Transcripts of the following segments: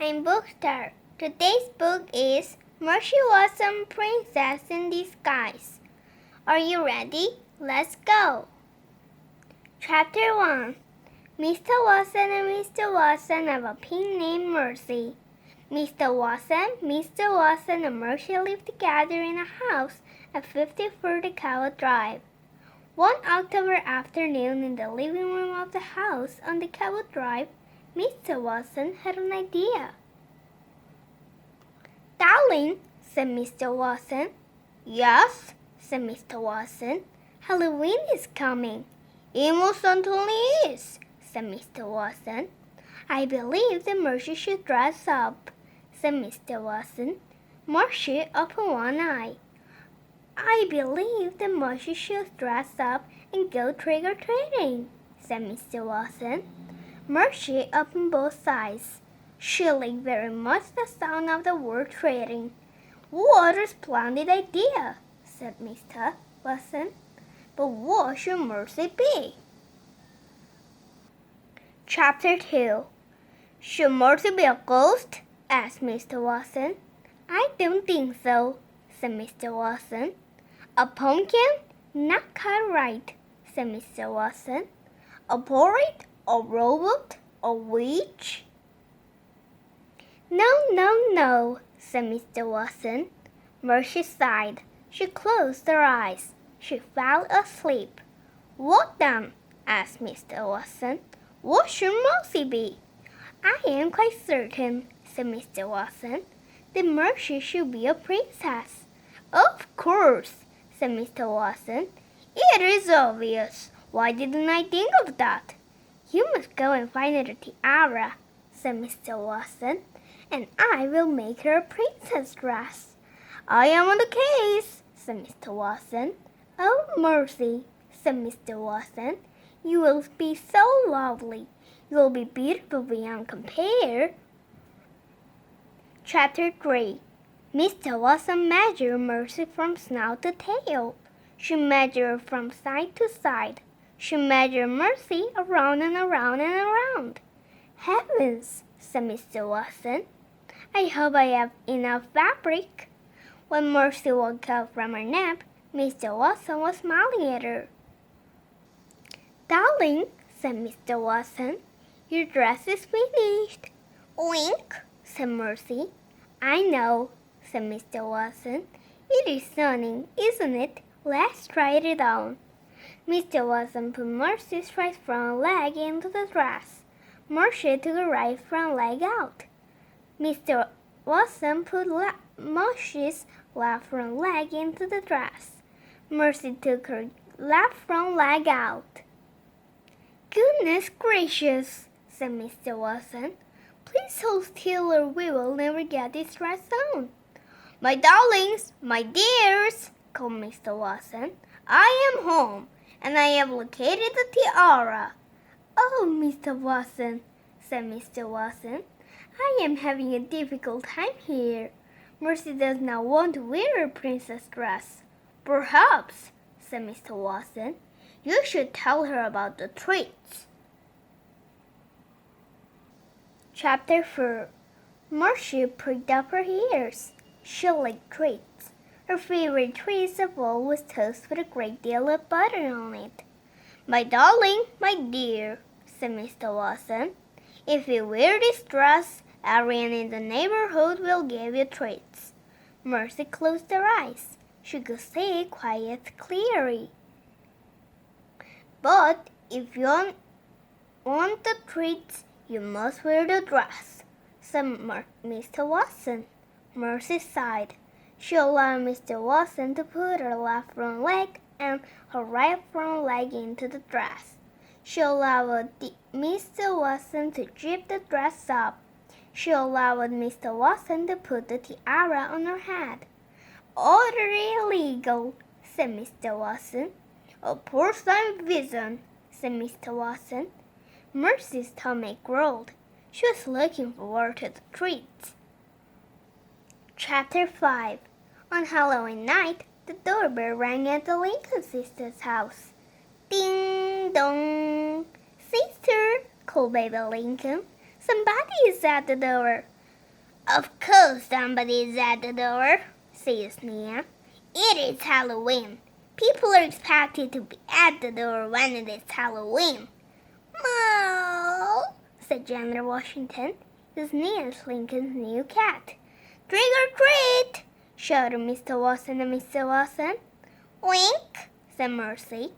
I'm Bookster. Today's book is Mercy Watson, Princess in Disguise. Are you ready? Let's go. Chapter 1. Mr. Watson and Mr. Watson have a pig named Mercy. Mr. Watson, and Mercy live together in a house at 54 Cabot Drive. One October afternoon in the living room of the house on the Cabot Drive, Mr. Watson had an idea. "Darling," said Mr. Watson. "Yes," said Mr. Watson. "Halloween is coming." "It most certainly is," said Mr. Watson. "I believe that Mercy should dress up," said Mr. Watson. Mercy opened one eye. "I believe that Mercy should dress up and go trick-or-treating," said Mr. Watson. Mercy opened both eyes. She liked very much the sound of the word treating. "What a splendid idea," said Mr. Watson. "But what should Mercy be?" Chapter 2. "Should Mercy be a ghost?" asked Mr. Watson. "I don't think so," said Mr. Watson. "A pumpkin? Not quite right," said Mr. Watson. "A porridge? A robot? A witch?" No, said Mr. Watson. Mercy sighed. She closed her eyes. She fell asleep. "What then?" asked Mr. Watson. "What should Mercy be?" "I am quite certain," said Mr. Watson, "that Mercy should be a princess." "Of course," said Mr. Watson. "It is obvious. Why didn't I think of that?" "You must go and find her a tiara," said Mr. Watson, "and I will make her a princess dress." "I am on the case," said Mr. Watson. "Oh, Mercy," said Mr. Watson, "you will be so lovely. You will be beautiful beyond compare." Chapter 3. Mr. Watson measured Mercy from snout to tail. She measured from side to side. She measured Mercy around and around and around. "Heavens," said Mr. Watson. "I hope I have enough fabric." When Mercy woke up from her nap, Mr. Watson was smiling at her. "Darling," said Mr. Watson, "your dress is finished." "Wink," said Mercy. "I know," said Mr. Watson. "It is stunning, isn't it? Let's try it on." Mr. Watson put Mercy's right front leg into the dress. Mercy took her right front leg out. Mr. Watson put Mercy's left front leg into the dress. Mercy took her left front leg out. "Goodness gracious," said Mr. Watson. "Please hold still or we will never get this dress on." "My darlings, my dears," called Mr. Watson, "I am home, and I have located the tiara." "Oh, Mr. Watson," said Mr. Watson, "I am having a difficult time here. Mercy does not want to wear a princess dress." "Perhaps," said Mr. Watson, "you should tell her about the treats." Chapter 4. Mercy pricked up her ears. She liked treats. Her favorite treats of all was toast with a great deal of butter on it. "My darling, my dear," said Mr. Watson, "if you wear this dress, everyone in the neighborhood will give you treats." Mercy closed her eyes. She could see quite clearly. "But if you want the treats, you must wear the dress," said Mr. Watson. Mercy sighed. She allowed Mr. Watson to put her left front leg and her right front leg into the dress. She allowed Mr. Watson to zip the dress up. She allowed Mr. Watson to put the tiara on her head. "Utterly illegal," said Mr. Watson. "A porcine vision," said Mr. Watson. Mercy's stomach growled. She was looking forward to the treats. Chapter 5. On Halloween night, the doorbell rang at the Lincoln sisters' house. "Ding dong! Sister," called baby Lincoln. "Somebody is at the door." Of course somebody's at the door, says Nia. It is Halloween. People are expected to be at the door when it is Halloween. Meow, said General Washington. It's Nia's Lincoln's new cat. Trick or treat, shouted Mr. Watson and Mr. Watson. Wink, said Mercy.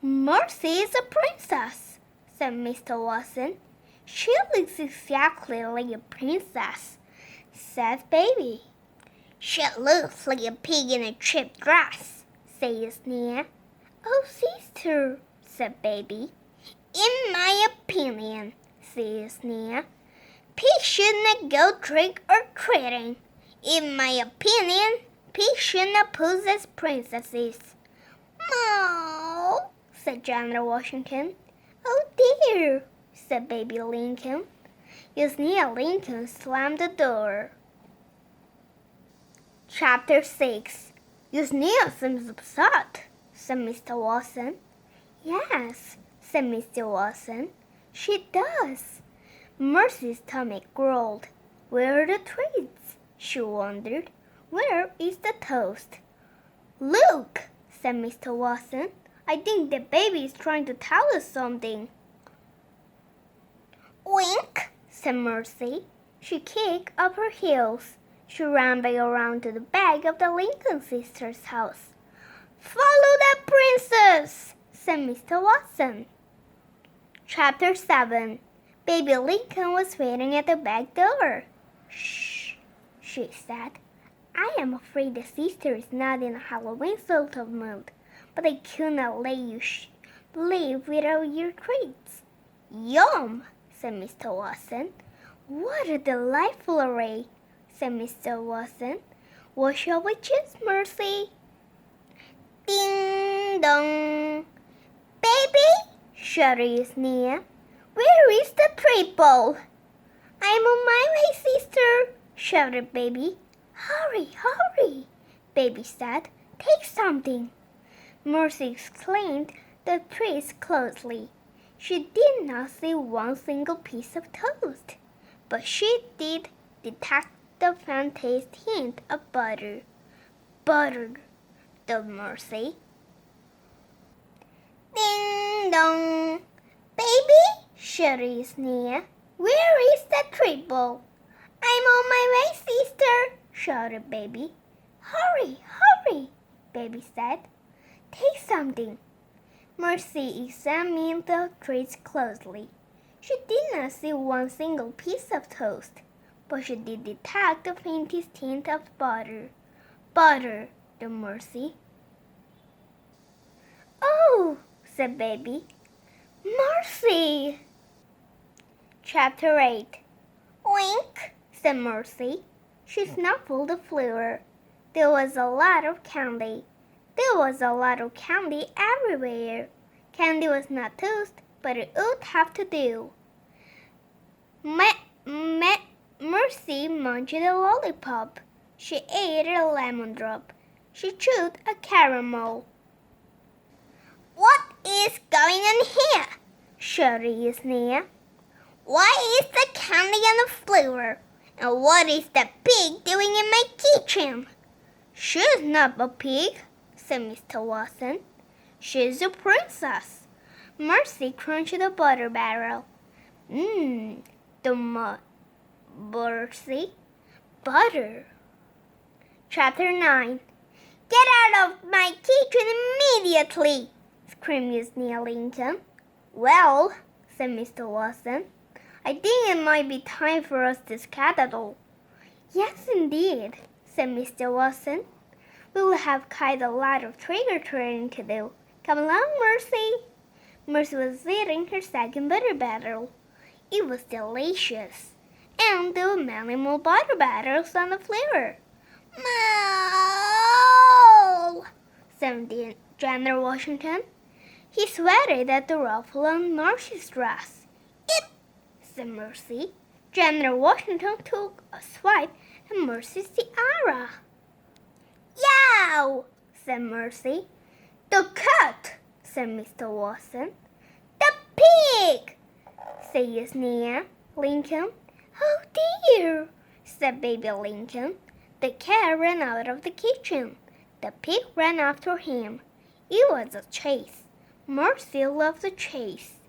Mercy is a princess, said Mr. Watson. She looks exactly like a princess, said Baby. She looks like a pig in a cheap dress, says Nia. Oh, sister, said Baby. In my opinion, says Nia, pigs shouldn't go trick-or-treating. In my opinion, pigs shouldn't pose as princesses. Meow, said General Washington. Oh dear, said Baby Lincoln. As Nia Lincoln slammed the door. Chapter 6. Nia seems upset, said Mr. Watson. Yes, said Mr. Watson. She does. Mercy's stomach growled. Where are the treats? She wondered. Where is the toast? Look, said Mr. Watson. I think the baby is trying to tell us something. Wink, said Mercy. She kicked up her heels. She ran back around to the back of the Lincoln sisters' house. Follow that princess, said Mr. Watson. Chapter 7. Baby Lincoln was waiting at the back door. Shh, she said. I am afraid the sister is not in a Halloween sort of mood, but I could not let you leave without your treats. Yum, said Mr. Watson. What a delightful array, said Mr. Watson. What shall we choose, Mercy? Ding dong. Baby, shouted Nia. Where is the treat bowl? I'm on my way, sister, shouted Baby. Hurry, hurry, Baby said. Take something. Mercy exclaimed the treats closely. She did not see one single piece of toast, but she did detect the faintest hint of butter. Butter, thought Mercy. Ding dong. Baby, shouted Nia. Where is the treat bowl? I'm on my way, sister, shouted Baby. Hurry, hurry, Baby said. Take something. Mercy examined the treats closely. She did not see one single piece of toast, but she did detect the faintest hint of butter. Butter, the Mercy. Oh, said Baby. Mercy! Chapter 8. Wink, said Mercy. She snuffled the floor. There was a lot of candy. There was a lot of candy everywhere. Candy was not toast, but it would have to do. Mercy munched a lollipop. She ate a lemon drop. She chewed a caramel. What is going on here? shouted Nia. Why is the candy on the floor? And what is the pig doing in my kitchen? She's not a pig, said Mr. Watson. She's a princess. Mercy crunched the butter barrel. Mercy. Butter. Chapter 9. Get out of my kitchen immediately, screamed Nia Lincoln. Well, said Mr. Watson, I think it might be time for us to skedaddle. Yes, indeed, said Mr. Watson. We will have quite a lot of trick-or-treating to do. Come along, Mercy. Mercy was eating her second butter barrel. It was delicious, and there were many more butter barrels on the floor. Moo! said General Washington. He sweated at the ruffle on Mercy's dress. It, said Mercy. General Washington took a swipe at Mercy's tiara. Yow, said Mercy. The cat, said Mr. Watson. The pig, said Nia Lincoln. Oh dear, said baby Lincoln. The cat ran out of the kitchen. The pig ran after him. It was a chase. Mercy loved the chase.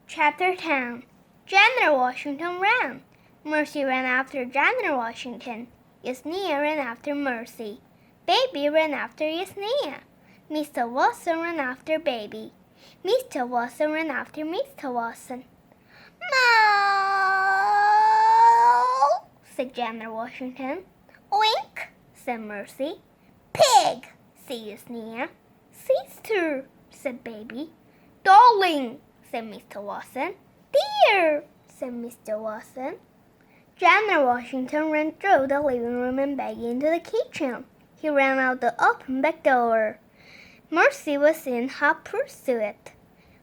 Chapter 10. General Washington ran. Mercy ran after General Washington. Yesenia ran after Mercy. Baby ran after Yesenia. Mr. Watson ran after Baby. Mr. Watson ran after Mr. Watson. "Moo!" said General Washington. "Oink!" said Mercy. "Pig!" said Yesenia. "Sister!" said Baby. "Darling!" said Mr. Watson. "Dear!" said Mr. Watson. General Washington ran through the living room and back into the kitchen. He ran out the open back door. Mercy was in hot pursuit.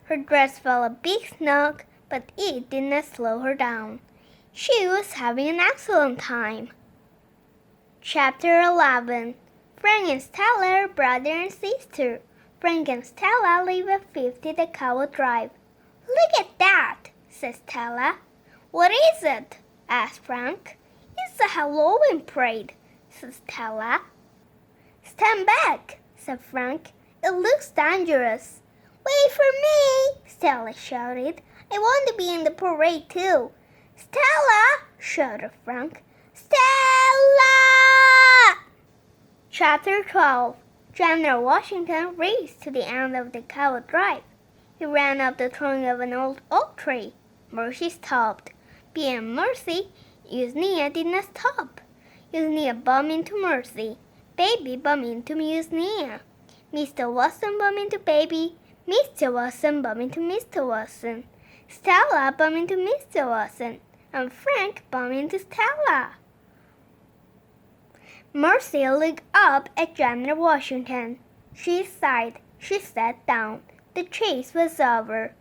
Her dress felt a big snug, but it did not slow her down. She was having an excellent time. Chapter 11. Frank and Stella are brother and sister. Frank and Stella live at 50 the Cowell Drive. "Look at that," said Stella. "What is it?" asked Frank. "It's a Halloween parade," said Stella. "Stand back," said Frank. "It looks dangerous." "Wait for me," Stella shouted. "I want to be in the parade too." "Stella!" shouted Frank. "Stella!" Chapter 12. General Washington raced to the end of the Cowell Drive. He ran up the trunk of an old oak tree. Mercy stopped. Being Mercy, Yesenia did not stop. Yesenia bumped into Mercy. Baby bumped into Yesenia. Mr. Watson bumped into Baby. Mr. Watson bumped into Mr. Watson. Stella bumped into Mr. Watson. And Frank bumped into Stella. Mercy looked up at General Washington. She sighed. She sat down. The chase was over.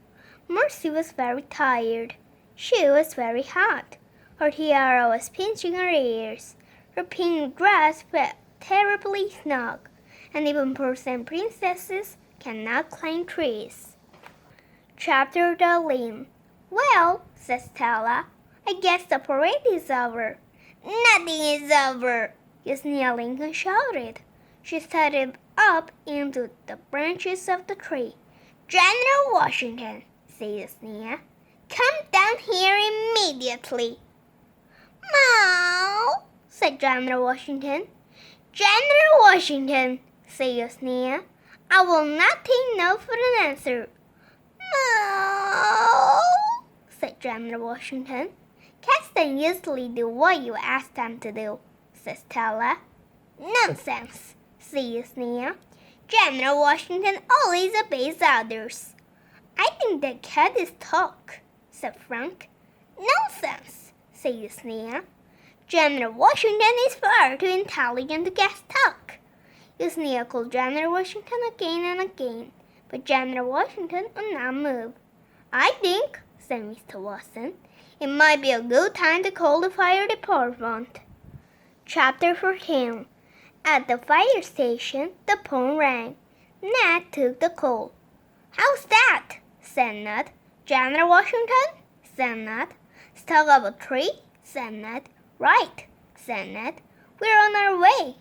Mercy was very tired. She was very hot. Her tiara was pinching her ears. Her pink dress felt terribly snug, and even pearls and princesses cannot climb trees. Chapter 13. "Well," said Stella, "I guess the parade is over." "Nothing is over," Yesenia Lincoln shouted. She started up into the branches of the tree. "General Washington," said Yesenia, "come down here immediately." "Meow," said General Washington. "General Washington," said Yesenia, "I will not take no for an answer." "Meow," said General Washington. "Cats don't usually do what you ask them to do," said Stella. "Nonsense," said Yesenia. "General Washington always obeys others." "I think the cat is talk," said Frank. "Nonsense," said Yesenia. "General Washington is far too intelligent to get stuck." Yesenia called General Washington again and again, but General Washington would not move. "I think," said Mr. Watson, "it might be a good time to call the fire department." Chapter 14. At the fire station, the phone rang. Ned took the call. "How's that?" said Ned. "General Washington?" said Ned. "Stuck up a tree?" said Ned. "Right," said Ned. "We're on our way."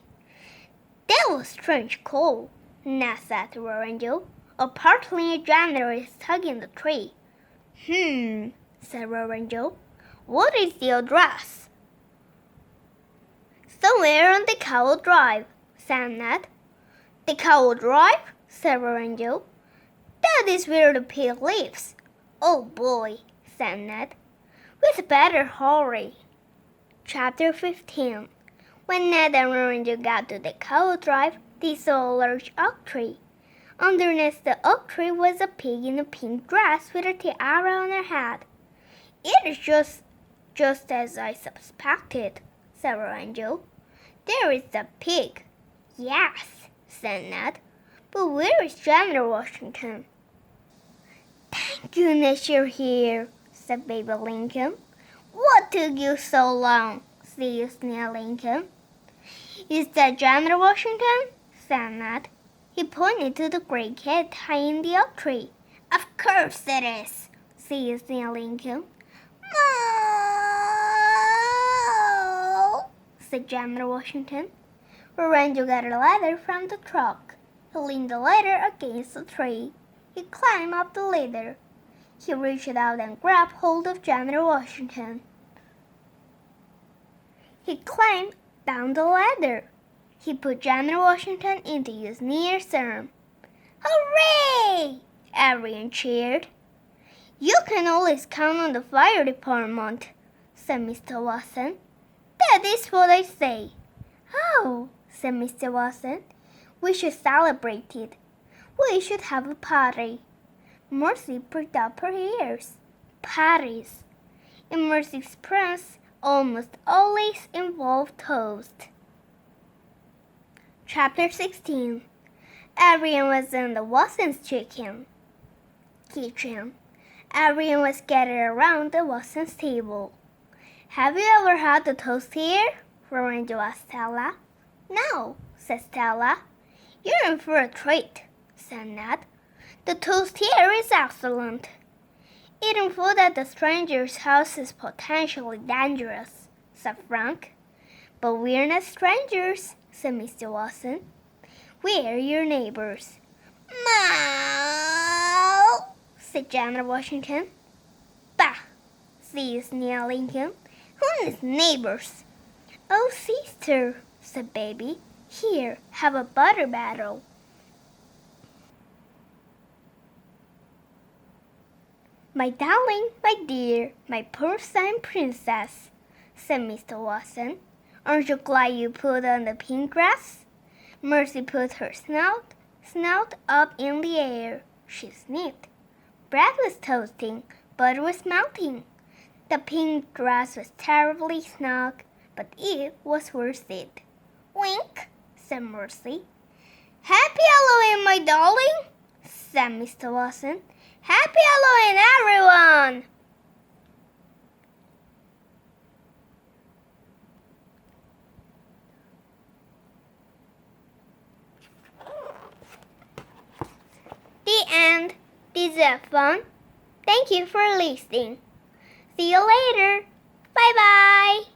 "That was a strange call," Ned said to Lorenzo. "Apparently a general is stuck in the tree." Said Lorenzo. "What is the address?" "Somewhere on the Cowell Drive," said Ned. "The Cowell Drive?" said Lorenzo. "That is where the pig lives." "Oh boy," said Ned. "We'd better hurry." Chapter 15. When Ned and Lorenzo got to the Cowell Drive, they saw a large oak tree. Underneath the oak tree was a pig in a pink dress with a tiara on her head. "It is just as I suspected," said Lorenzo. "There is the pig." "Yes," said Ned. "But where is General Washington?" "Thank goodness you're here," said baby Lincoln. "What took you so long?" said Yesenia Lincoln. "Is that General Washington?" said Ned. He pointed to the gray cat high in the oak tree. "Of course it is," said Yesenia Lincoln. said General Washington. Lorenzo got a ladder from the truck. He leaned the ladder against a tree. He climbed up the ladder. He reached out and grabbed hold of General Washington. He climbed down the ladder. He put General Washington into his nearest arm. Hooray! Everyone cheered. You can always count on the fire department, said Mr. Watson. That is what I say. Oh, said Mr. Watson. We should celebrate it. We should have a party. Mercy pricked up her ears. Parties. In Mercy's plans almost always involved toast. Chapter 16. Everyone was in the Watson's kitchen. Everyone was gathered around the Watson's table. Have you ever had the toast here? Lorenzo asked Stella. No, said Stella. You're in for a treat, said Ned. The toast here is excellent. Eating food at a stranger's house is potentially dangerous, said Frank. But we're not strangers, said Mr. Watson. We're your neighbors. Meow, said General Washington. Bah, said Neil Lincoln. Who needs neighbors? Oh, sister, said Baby. Here, have a butter battle. My darling, my dear, my porcine princess, said Mr. Watson. Aren't you glad you put on the pink dress? Mercy put her snout up in the air. She sniffed. Bread was toasting, butter was melting. The pink dress was terribly snug, but it was worth it. Wink, said Mercy. Happy Halloween, my darling, said Mr. Watson. Happy Halloween, everyone! The end. This is fun. Thank you for listening. See you later. Bye-bye.